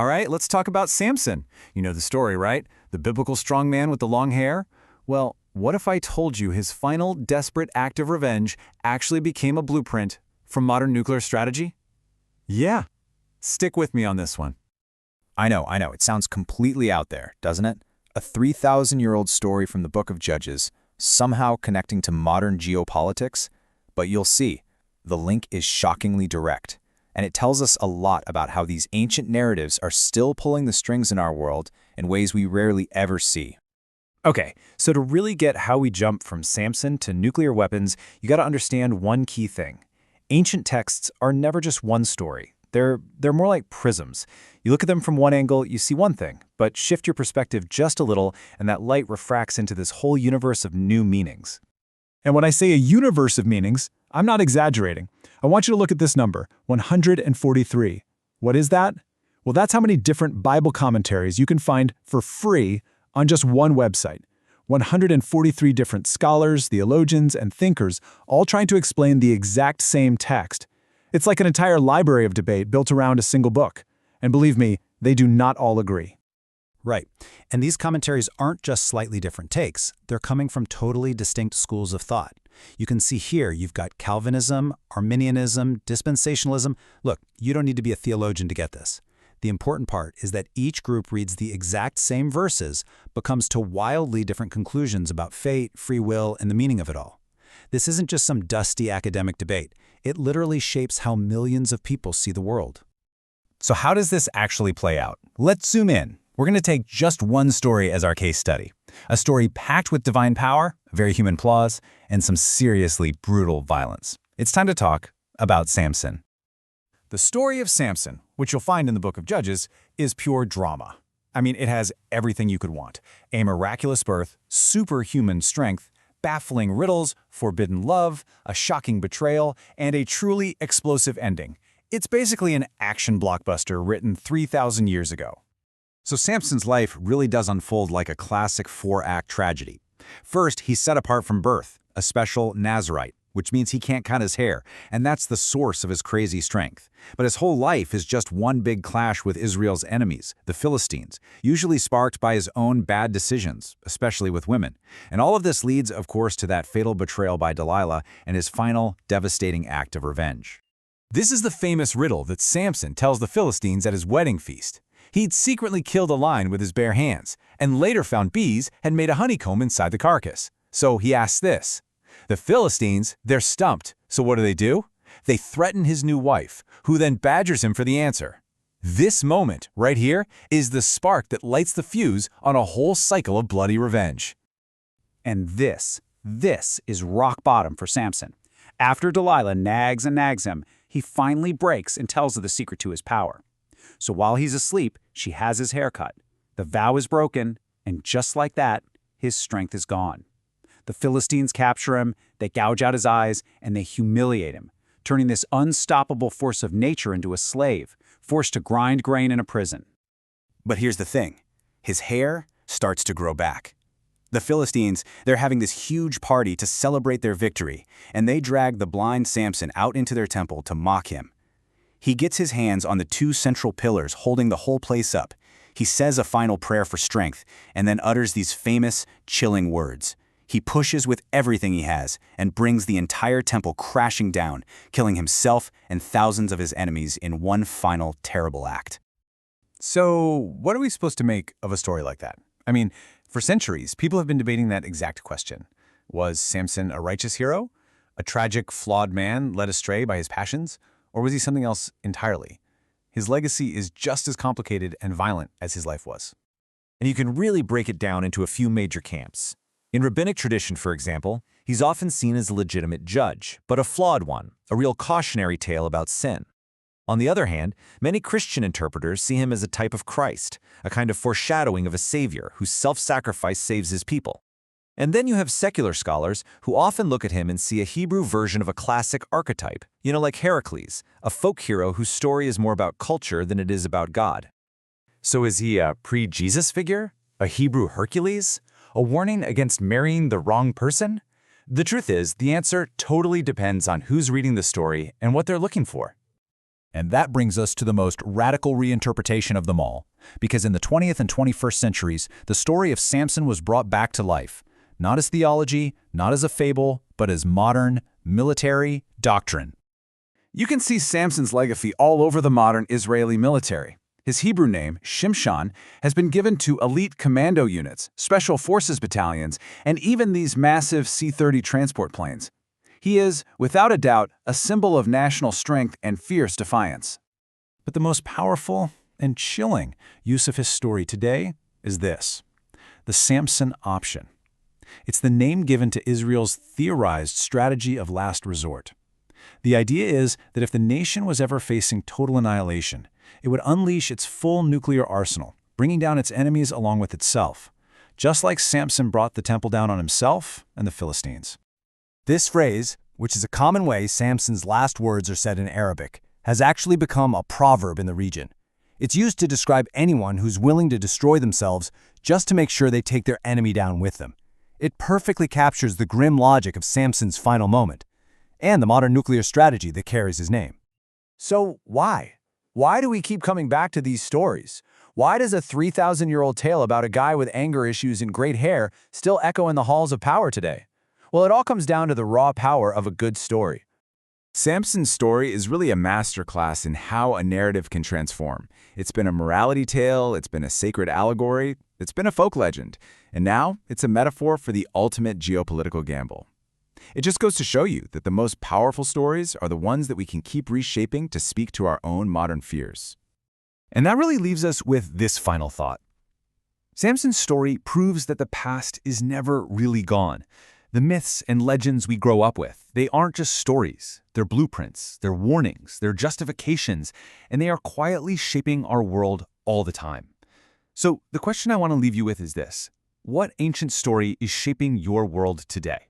All right, let's talk about Samson. You know the story, right? The biblical strongman with the long hair? Well, what if I told you his final desperate act of revenge actually became a blueprint for modern nuclear strategy? Yeah, stick with me on this one. I know. It sounds completely out there, doesn't it? A 3,000-year-old story from the Book of Judges, somehow connecting to modern geopolitics. But you'll see, the link is shockingly direct. And it tells us a lot about how these ancient narratives are still pulling the strings in our world in ways we rarely ever see. Okay, so to really get how we jump from Samson to nuclear weapons, you got to understand one key thing. Ancient texts are never just one story. They're more like prisms. You look at them from one angle, you see one thing, but shift your perspective just a little, and that light refracts into this whole universe of new meanings. And when I say a universe of meanings, I'm not exaggerating. I want you to look at this number, 143. What is that? Well, that's how many different Bible commentaries you can find for free on just one website. 143 different scholars, theologians, and thinkers all trying to explain the exact same text. It's like an entire library of debate built around a single book. And believe me, they do not all agree. Right. And these commentaries aren't just slightly different takes. They're coming from totally distinct schools of thought. You can see here you've got Calvinism, Arminianism, dispensationalism. Look, you don't need to be a theologian to get this. The important part is that each group reads the exact same verses, but comes to wildly different conclusions about fate, free will, and the meaning of it all. This isn't just some dusty academic debate. It literally shapes how millions of people see the world. So how does this actually play out? Let's zoom in. We're going to take just one story as our case study. A story packed with divine power, very human flaws, and some seriously brutal violence. It's time to talk about Samson. The story of Samson, which you'll find in the Book of Judges, is pure drama. I mean, it has everything you could want. A miraculous birth, superhuman strength, baffling riddles, forbidden love, a shocking betrayal, and a truly explosive ending. It's basically an action blockbuster written 3,000 years ago. So Samson's life really does unfold like a classic 4-act tragedy. First, he's set apart from birth, a special Nazirite, which means he can't cut his hair, and that's the source of his crazy strength. But his whole life is just one big clash with Israel's enemies, the Philistines, usually sparked by his own bad decisions, especially with women. And all of this leads, of course, to that fatal betrayal by Delilah and his final, devastating act of revenge. This is the famous riddle that Samson tells the Philistines at his wedding feast. He'd secretly killed a lion with his bare hands, and later found bees had made a honeycomb inside the carcass. So he asks this. The Philistines, they're stumped, so what do? They threaten his new wife, who then badgers him for the answer. This moment, right here, is the spark that lights the fuse on a whole cycle of bloody revenge. And this is rock bottom for Samson. After Delilah nags and nags him, he finally breaks and tells her the secret to his power. So while he's asleep, she has his hair cut. The vow is broken, and just like that, his strength is gone. The Philistines capture him, they gouge out his eyes, and they humiliate him, turning this unstoppable force of nature into a slave, forced to grind grain in a prison. But here's the thing. His hair starts to grow back. The Philistines, they're having this huge party to celebrate their victory, and they drag the blind Samson out into their temple to mock him. He gets his hands on the 2 central pillars holding the whole place up. He says a final prayer for strength, and then utters these famous, chilling words. He pushes with everything he has and brings the entire temple crashing down, killing himself and thousands of his enemies in one final terrible act. So what are we supposed to make of a story like that? I mean, for centuries, people have been debating that exact question. Was Samson a righteous hero? A tragic, flawed man led astray by his passions? Or was he something else entirely? His legacy is just as complicated and violent as his life was. And you can really break it down into a few major camps. In rabbinic tradition, for example, he's often seen as a legitimate judge, but a flawed one, a real cautionary tale about sin. On the other hand, many Christian interpreters see him as a type of Christ, a kind of foreshadowing of a savior whose self-sacrifice saves his people. And then you have secular scholars who often look at him and see a Hebrew version of a classic archetype, like Heracles, a folk hero whose story is more about culture than it is about God. So is he a pre-Jesus figure? A Hebrew Hercules? A warning against marrying the wrong person? The truth is, the answer totally depends on who's reading the story and what they're looking for. And that brings us to the most radical reinterpretation of them all. Because in the 20th and 21st centuries, the story of Samson was brought back to life. Not as theology, not as a fable, but as modern, military doctrine. You can see Samson's legacy all over the modern Israeli military. His Hebrew name, Shimshon, has been given to elite commando units, special forces battalions, and even these massive C-30 transport planes. He is, without a doubt, a symbol of national strength and fierce defiance. But the most powerful and chilling use of his story today is this: the Samson option. It's the name given to Israel's theorized strategy of last resort. The idea is that if the nation was ever facing total annihilation, it would unleash its full nuclear arsenal, bringing down its enemies along with itself, just like Samson brought the temple down on himself and the Philistines. This phrase, which is a common way Samson's last words are said in Arabic, has actually become a proverb in the region. It's used to describe anyone who's willing to destroy themselves just to make sure they take their enemy down with them. It perfectly captures the grim logic of Samson's final moment, and the modern nuclear strategy that carries his name. So why? Why do we keep coming back to these stories? Why does a 3,000-year-old tale about a guy with anger issues and great hair still echo in the halls of power today? Well, it all comes down to the raw power of a good story. Samson's story is really a masterclass in how a narrative can transform. It's been a morality tale, it's been a sacred allegory, it's been a folk legend, and now it's a metaphor for the ultimate geopolitical gamble. It just goes to show you that the most powerful stories are the ones that we can keep reshaping to speak to our own modern fears. And that really leaves us with this final thought. Samson's story proves that the past is never really gone. The myths and legends we grow up with, they aren't just stories. They're blueprints, they're warnings, they're justifications, and they are quietly shaping our world all the time. So the question I want to leave you with is this: what ancient story is shaping your world today?